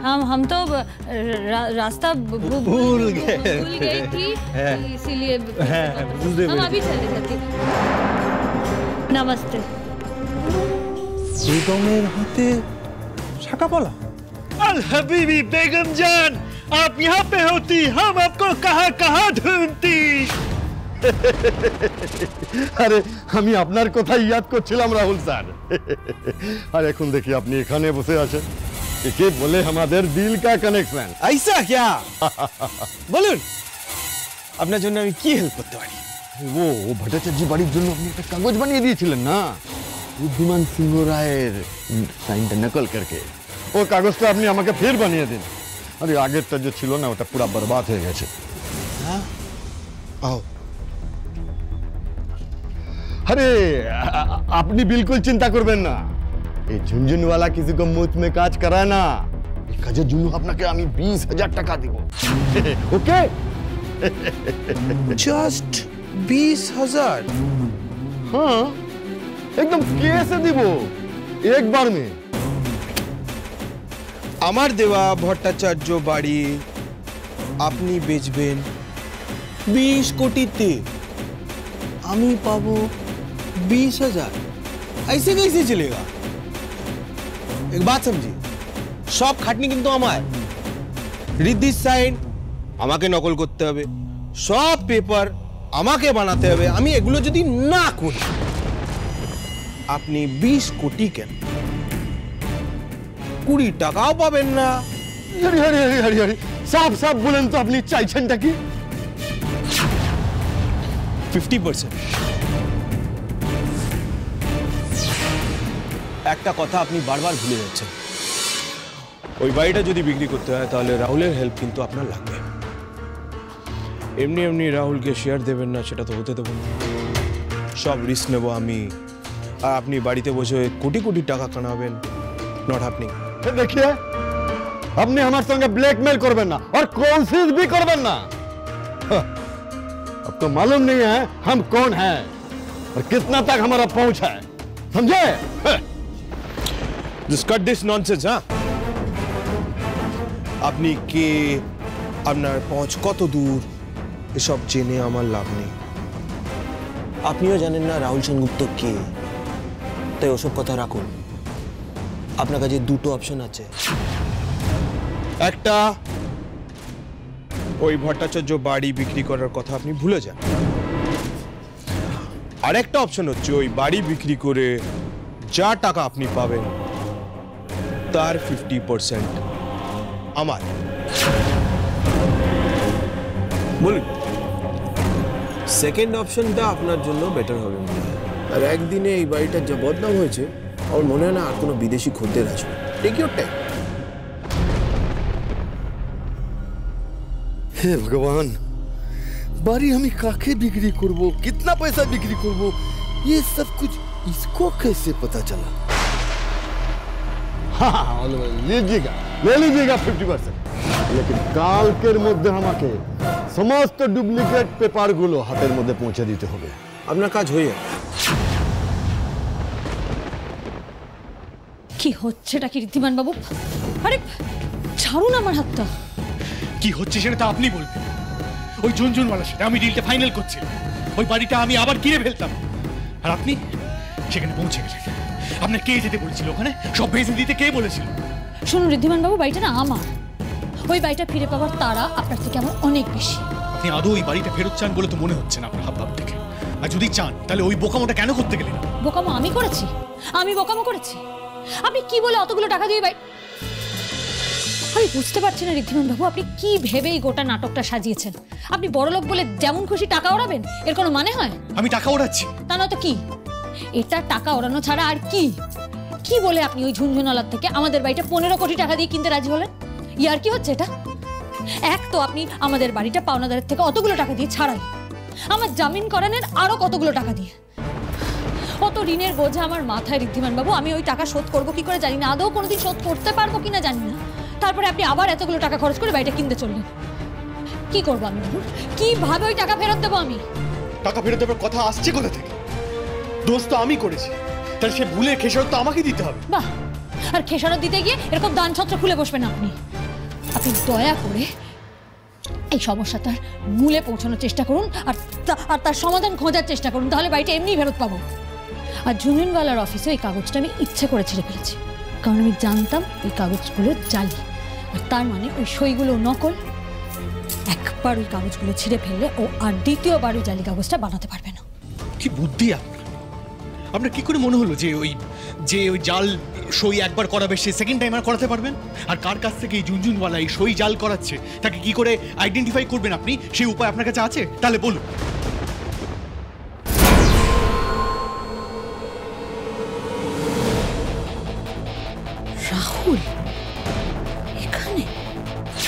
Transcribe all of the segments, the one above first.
हम तो रास्ता भूल गए थी, इसीलिए हम अभी चले जाते। नमस्ते। बेगमेर हाथे शाका बोला। अल हबीबी बेगम जान, आप यहाँ पे होती हम आपको कहाँ कहाँ ढूंढती। আরে আমি আপনার কথাই ইয়াদ করছিলাম রাহুল স্যার। আর এখন দেখি আপনি এখানে বসে আছেন, একে বলে আমাদের দিল কা কানেকশন। ऐसा क्या? বলুন আপনার জন্য আমি কি হেল্প করতে পারি? ও ভট্টাচার্য বাড়ির জন্য আপনি একটা কাগজ বানিয়ে দিয়েছিলেন না, বুদ্ধিমান সিংহ রায়ের সাইনটা নকল করকে। ও কাগজটা আপনি আমাকে ফের বানিয়ে দিন। আরে আগেরটা যে ছিল না ওটা পুরো বরবাদ হয়ে গেছে। হ্যাঁ आओ। अरे আপনি बिल्कुल चिंता করবেন না, এই ঝুনঝুনওয়ালা किसी को मुफ्त में কাজ कराয় না। এই কাজের জন্য আপনাকে আমি 20,000 টাকা দিব। ওকে? জাস্ট 20,000? हाँ एकदम कैसे দিব, एक बार में। আমার দেওয়া ভট্টাচার্য বাড়ি আপনি বেচবেন 20 কোটিতে, আমি পাবো 20,000। ऐसे कैसे चलेगा? एक बात समझिए, সব খাটনি কিন্তু আমার। রিদ্ধির সাইন আমাকে নকল করতে হবে, সব পেপার আমাকে বানাতে হবে। আমি এগুলো যদি না করি আপনি 20 কোটি কেন 20 টাকাও পাবেন না। আরে আরে আরে আরে আরে সাফ সাফ বলেন তো আপনি চাইছেনটা কি? 50%। একটা কথা আপনি বারবার ভুলে যাচ্ছেন, ওই বাড়িটা যদি বিক্রি করতে হয় তাহলে রাহুলের হেল্প কিন্তু আপনার লাগবে। এমনি এমনি রাহুলকে শেয়ার দেবেন না, সেটা তো হতে দেবো না। সব রিস্ক নেব আমি, আর আপনি বাড়িতে বসে কোটি কোটি টাকা কামাবেন। Not happening. देखिए আপনি আমার সঙ্গে ব্ল্যাকমেল করবেন না और कोशिश भी করবেন না। आपको मालूम नहीं है हम कौन हैं और कितना तक हमारा पहुंच है, समझे? Just cut this nonsense, हाँ? আপনি কে, আপনার পৌঁছ কত দূর, এসব জেনে আমার লাভ নেই। আপনিও জানেন না রাহুল সেনগুপ্ত কে, তাই ওসব কথা রাখুন। আপনার কাছে দুটো অপশন আছে, একটা ওই ভট্টাচার্য বাড়ি বিক্রি করার কথা আপনি ভুলে যান, আর একটা অপশন হচ্ছে ওই বাড়ি বিক্রি করে যা টাকা আপনি পাবেন তার 50% আমার। বলুন সেকেন্ড অপশনটা আপনার জন্য বেটার হবে মনে হয়। আর একদিনে এই বাড়িটার যা বদনাম হয়েছে আমার মনে হয় না আর কোনো বিদেশি খদ্দের আসবে। Take your time. हे भगवान, बारी हमें काके बिक्री करबो, कितना पैसा बिक्री करबो, ये सब कुछ इसको कैसे पता चला? हाँ लीजिएगा, ले लीजिएगा 50%, लेकिन কালকের মধ্যে আমাকে সমস্ত ডুপ্লিকেট পেপারগুলো হাতের মধ্যে পৌঁছে দিতে হবে। আপনার কাজ হয়ে যাবে। কি হচ্ছেটা কি ঋদ্ধিমান বাবু? আরে ছাড়ুন আমার হাতটা। কি হচ্ছে সেটা তো আপনি বলবেন। ওই ঝুনঝুনওয়ালা সেটা আমি ডিলটা ফাইনাল করছিলাম, ওই বাড়িটা আমি আবার কিনে ফেলতাম, আর আপনি সেখানে পৌঁছে গেলেন। আপনার কে যেতে বলেছিল ওখানে? সব ভেজে দিতে কে বলেছিল? শুনুন ঋদ্ধিমান বাবু, বাড়িটা না আমার। ওই বাড়িটা ফিরে পাওয়ার তারা আপনার থেকে আমার অনেক বেশি। আপনি আদৌ ওই বাড়িটা ফেরত চান বলে তো মনে হচ্ছে না আপনার হাবভাব থেকে। আর যদি চান তাহলে ওই বোকামোটা কেন করতে গেলেন? বোকামো আমি করেছি? আমি বোকামো করেছি? আপনি কি বলে অতগুলো টাকা দিয়ে বাড়ি? আমি বুঝতে পারছি না ঋদ্ধিমান বাবু, আপনি কি ভেবে এই গোটা নাটকটা সাজিয়েছেন? আপনি বড়লোক বলে যেমন খুশি টাকা ওড়াবেন, এর কোনো মানে হয়? আমি টাকা ওড়াচ্ছি? তা না তো কি? এটা টাকা ওড়ানো ছাড়া আর কি? কি বলে আপনি ওই ঝুনঝুনওয়ালার থেকে আমাদের বাড়িটা 15 কোটি টাকা দিয়ে কিনতে রাজি হলেন? ইয়ার কি হচ্ছে এটা? এক তো আপনি আমাদের বাড়িটা পাওনাদারের থেকে অতগুলো টাকা দিয়ে ছাড়াই, আমার জামিন করানোর আরো কতগুলো টাকা দিয়ে। কত ঋণের বোঝা আমার মাথায় ঋদ্ধিমান বাবু, আমি ওই টাকা শোধ করবো কি করে জানি না, আদৌ কোনোদিন শোধ করতে পারবো কিনা জানি না। তারপরে আপনি আবার এতগুলো টাকা খরচ করে বাড়িটা কিনতে চললেন। কি করবো আমি? কিভাবে ওই টাকা ফেরত দেবো আমি? টাকা ফেরত দেওয়ার কথা আসছে কোথা থেকে? দোষ তো আমি করেছি, তাহলে সে ভুলের খেসারত তো আমাকে দিতে হবে। বাহ, আর খেসারত দিতে গিয়ে এরকম দান ছত্র খুলে বসবেন আপনি। আপনি দয়া করে এই সমস্যাটার মূলে পৌঁছানোর চেষ্টা করুন আর তার সমাধান খোঁজার চেষ্টা করুন, তাহলে বাড়িটা এমনিই ফেরত পাবো। আর ঝুনঝুনওয়ালার অফিসে ওই কাগজটা আমি ইচ্ছে করে ছেড়ে ফেলেছি, কারণ আমি জানতাম ওই কাগজগুলো জালি, আর তার মানে ওই সইগুলো নকল। একবার ওই কাগজগুলো ছিঁড়ে ফেললে ও আর দ্বিতীয়বার ওই জালি কাগজটা বানাতে পারবে না। কি বুদ্ধি আপনার কি করে মনে হলো যে ওই জাল সই একবার করাবে সে সেকেন্ড টাইম আর করাতে পারবেন? আর কার কাছ থেকে এই ঝুনঝুনওয়ালা এই সই জাল করাচ্ছে তাকে কি করে আইডেন্টিফাই করবেন আপনি? সেই উপায় আপনার কাছে আছে? তাহলে বলুন। রাহুল এখানে?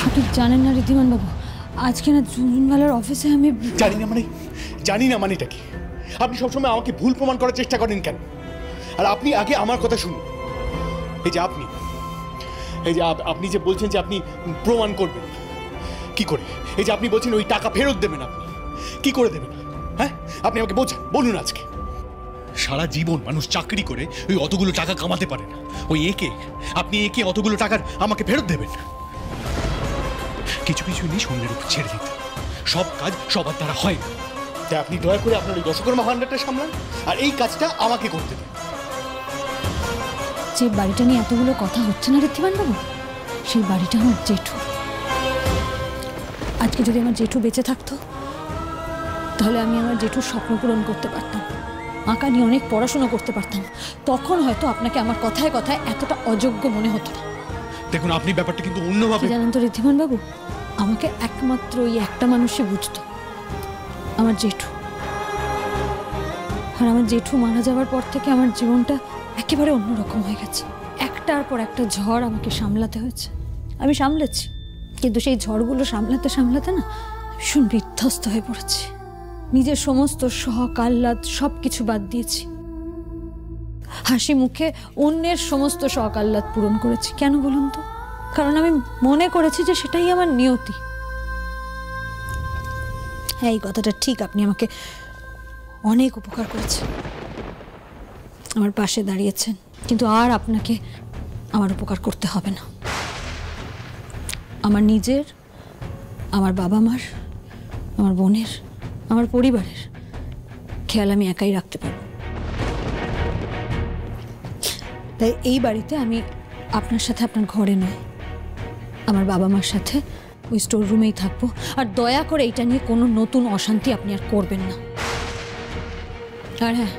আপনি জানেন না ঋদ্ধিমান বাবু, আজকে না ঝুনঝুনওয়ালার অফিসে আমি জানি না মানেটা কি? আপনি সবসময় আমাকে ভুল প্রমাণ করার চেষ্টা করেন কেন? আর আপনি আগে আমার কথা শুনুন। এই যে আপনি যে বলছেন যে আপনি প্রমাণ করবেন, কি করে? এই যে আপনি বলছেন ওই টাকা ফেরত দেবেন, আপনি কি করে দেবেন? হ্যাঁ, আপনি আমাকে বলুন আজকে। সারা জীবন মানুষ চাকরি করে ওই অতগুলো টাকা কামাতে পারে না, আপনি একে অতগুলো টাকার আমাকে ফেরত দেবেন? কিছু কিছু জিনিস অন্যের উপর ছেড়ে দিতে, সব কাজ সবার দ্বারা হয় না। তাই আপনি দয়া করে আপনার ওই দশকর্মা ভান্ডারটা সামলান আর এই কাজটা আমাকে করতে দিন। যে বাড়িটা নিয়ে এতগুলো কথা হচ্ছে না ঋদ্ধিমান বাবু, সেই বাড়িটা আমার জেঠু। আজকে যদি আমার জেঠু বেঁচে থাকতো তাহলে আমি আমার জেঠুর স্বপ্ন পূরণ করতে পারতাম, আঁকা নিয়ে অনেক পড়াশোনা করতে পারতাম। তখন হয়তো আপনাকে আমার কথায় কথায় এতটা অযোগ্য মনে হতো না। দেখুন, আপনি ব্যাপারটা কিন্তু অন্যভাবে জানেন তো ঋদ্ধিমান বাবু, আমাকে একমাত্র ওই একটা মানুষই বুঝতো, আমার জেঠু। আর আমার জেঠু মারা যাওয়ার পর থেকে আমার জীবনটা একেবারে অন্যরকম হয়ে গেছে। একটার পর একটা ঝড় আমাকে সামলাতে হয়েছে, আমি সামলেছি, কিন্তু সেই ঝড়গুলো সামলাতে সামলাতে না ভীষণ বিধ্বস্ত হয়ে পড়েছি। নিজের সমস্ত শখ আহ্লাদ সব কিছু বাদ দিয়েছি, হাসি মুখে অন্যের সমস্ত শখ আহ্লাদ পূরণ করেছি। কেন বলুন তো? কারণ আমি মনে করেছি যে সেটাই আমার নিয়তি। হ্যাঁ, এই কথাটা ঠিক, আপনি আমাকে অনেক উপকার করেছেন, আমার পাশে দাঁড়িয়েছেন, কিন্তু আর আপনাকে আমার উপকার করতে হবে না। আমার নিজের, আমার বাবা মার, আমার বোনের, আমার পরিবারের খেয়াল আমি একাই রাখতে পারব। তাই এই বাড়িতে আমি আপনার সাথে আপনার ঘরে নয়, আমার বাবা মার সাথে ওই স্টোর রুমেই থাকবো। আর দয়া করে এটা নিয়ে কোনো নতুন অশান্তি আপনি আর করবেন না। আর হ্যাঁ,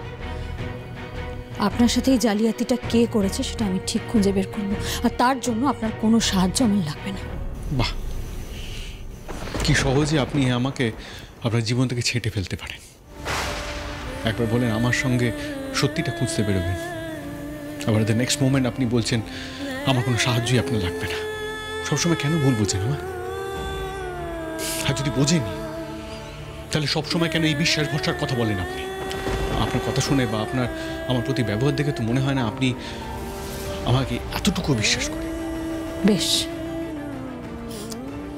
আপনার সাথে এই জালিয়াতিটা কে করেছে সেটা আমি ঠিক খুঁজে বের করব, আর তার জন্য আপনার কোনো সাহায্য আমার লাগবে না। বাহ, কি সহজে আপনি আমাকে আপনার জীবন থেকে ছেঁটে ফেলতে পারেন। একবার বলেন আমার সঙ্গে সত্যিটা খুঁজতে বেরোবেন, আবার দ্য নেক্সট মোমেন্ট আপনি বলছেন আমার কোনো সাহায্যই আপনার লাগবে না। সবসময় কেন ভুল বোঝেন আমার? আর যদি বোঝেনি তাহলে সবসময় কেন এই বিশ্বাস ভরসার কথা বলেন আপনি? আপনার কথা শুনে বা আমার প্রতি ব্যবহার দেখে তো মনে হয় না আপনি আমাকে এতটুকু বিশ্বাস করেন। বেশ,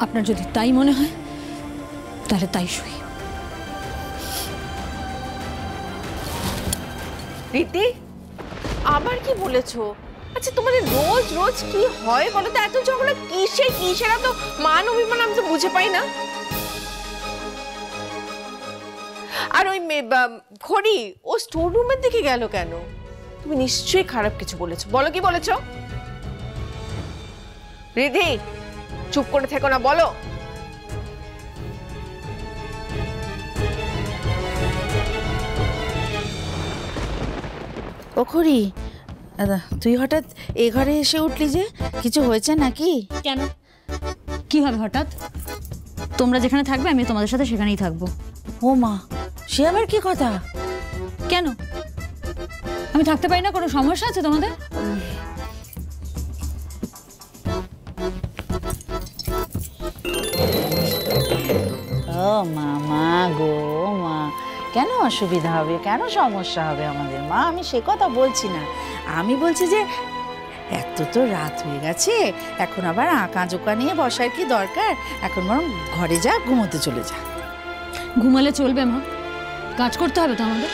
আপনার যদি তাই মনে হয় তাহলে তাই শুই। রীতি, আবার কি বলেছো? আচ্ছা, তোমাদের রোজ রোজ কি হয় বলো তো? এত ঝগড়া কিসের এত মান অভিমান আমি তো বুঝে পাই না। আর ওই ঘড়ি ও স্টোর রুমের দিকে গেল কেন? তুমি নিশ্চয়ই খারাপ কিছু বলেছো। বলো, কি বলেছো? রিধি, চুপ করে থেকো না, বলো। ও খুড়ি, তুই হঠাৎ এ ঘরে এসে উঠলি যে, কিছু হয়েছে নাকি? কেন, কি হবে হঠাৎ? তোমরা যেখানে থাকবে আমি তোমাদের সাথে সেখানেই থাকবো। ও মা, সে আবার কি কথা? কেন, আমি থাকতে পারি না? কোনো সমস্যা আছে তোমাদের? ও মামা গো মা, কেন অসুবিধা হবে, কেন সমস্যা হবে আমাদের? মা, আমি সে কথা বলছি না, আমি বলছি যে এত তো রাত হয়ে গেছে, এখন আবার আঁকা জোকা নিয়ে বসার কি দরকার? এখন বরং ঘরে যা, ঘুমোতে চলে যা। ঘুমালে চলবে মা, কাজ করতে হবে তো আমাদের।